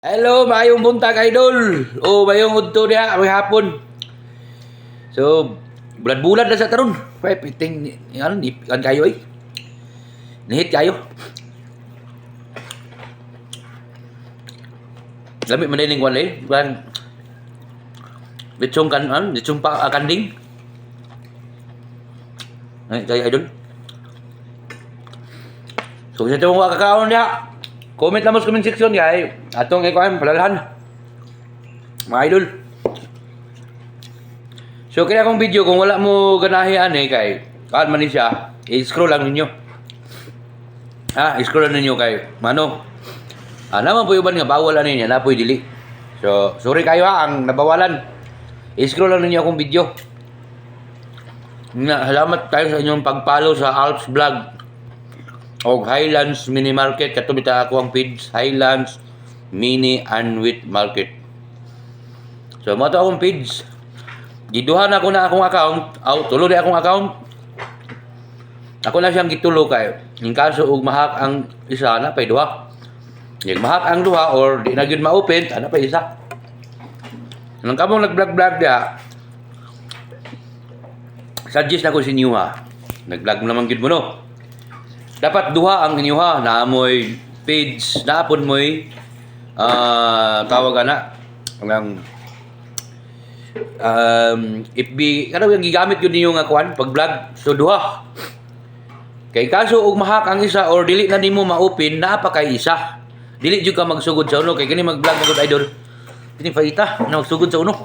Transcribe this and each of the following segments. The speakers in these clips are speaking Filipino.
Hello, mayong buntag idol. O mayong udto diha may hapon. So, bulan-bulan na sa taron. Pay piting ano ni kan kayo ay. Nihit kayo. Lamit man ning kwan lay. Ban lechong kan lechong pa kanding. Ay kayo idol. So, sa tong kakaon diha. Comment lang mo sa comment section guys. Atong ikuan palalhan. Mga idol. So kaya akong video kung wala mo ganahian kay kaan man ni siya, i-scroll lang ninyo. I-scroll lang ninyo kay mano. Naman po uban nga bawal ani niya na po dili. So sorry kayo ang nabawalan. I-scroll lang ninyo akong video. Salamat tayo sa inyong pag-follow sa Alps Vlog. O Highlands Mini Market katong bita ako ang page Highlands Mini and Wheat Market. So mo to akong page. Giduhan ako na akong account, tulo na akong account. Ako na siyang gitulo kay in kaso ug mahak ang isa na pay duha. Yung mahak ang duha or di na gyud ma-open, ana pa isa. Nang kamong nag-vlog dia. Suggest na ko sa inyo ha. Nag-vlog naman gyud mo no. Dapat duha ang inyo ha, naamoy page, naapon mo'y tawag na ang FB, kada yung gigamit yun ninyo nga kuan pag vlog, so duha. Kay kaso og mahak ang isa or dili na nimo ma-open, naa pa kay isa. Dili jud ka magsugod sa uno, kay kini mag-vlog magud idol. Kini faita, na magsugod sa uno.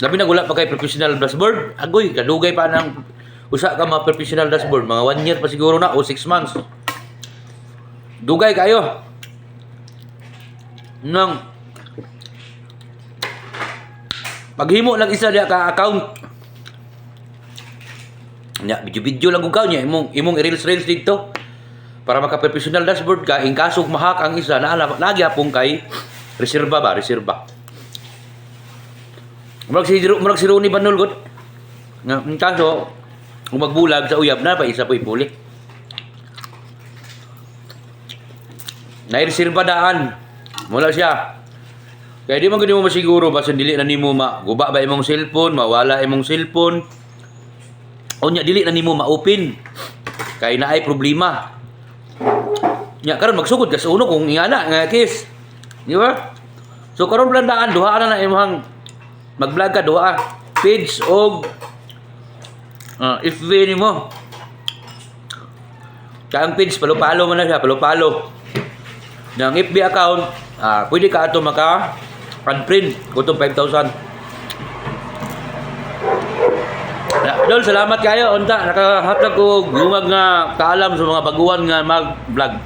Labi na wala pa kay professional dashboard, agoy, kadugay pa nang usa ka mga professional dashboard, mga 1 year pa siguro na o 6 months. Dugay kayo. Nang paghimo lang isa diya ka account. Nya video lang kung niya imong i-reels dito para maka-professional dashboard ka in kaso mahak ang isa na lagi apong kay reserba. Murag si Ronnie Banol gud. Nga in kaso kung magbulag sa uyab na pa isa po ipuli. Naireserba daan. Mula siya. Kaya di man gud mo masiguro basta dili na nimo guba ba imong cellphone, mawala imong cellphone. Unya dili na nimo ma-open. Kay naay problema. Nya karon magsugod ka sa uno kung ingana nga case. Di ba? So karon blandaan duha na imong mag-vlog ka duha page og FB ni mo. Kaya ang page, palo-palo man na siya, palo-palo. Ng FB account, pwede ka ito maka-unprint, kutong 5,000. Dol, salamat kayo. Unta, nakahatag ko gumag nga kaalam sa mga baguhan nga mag-vlog.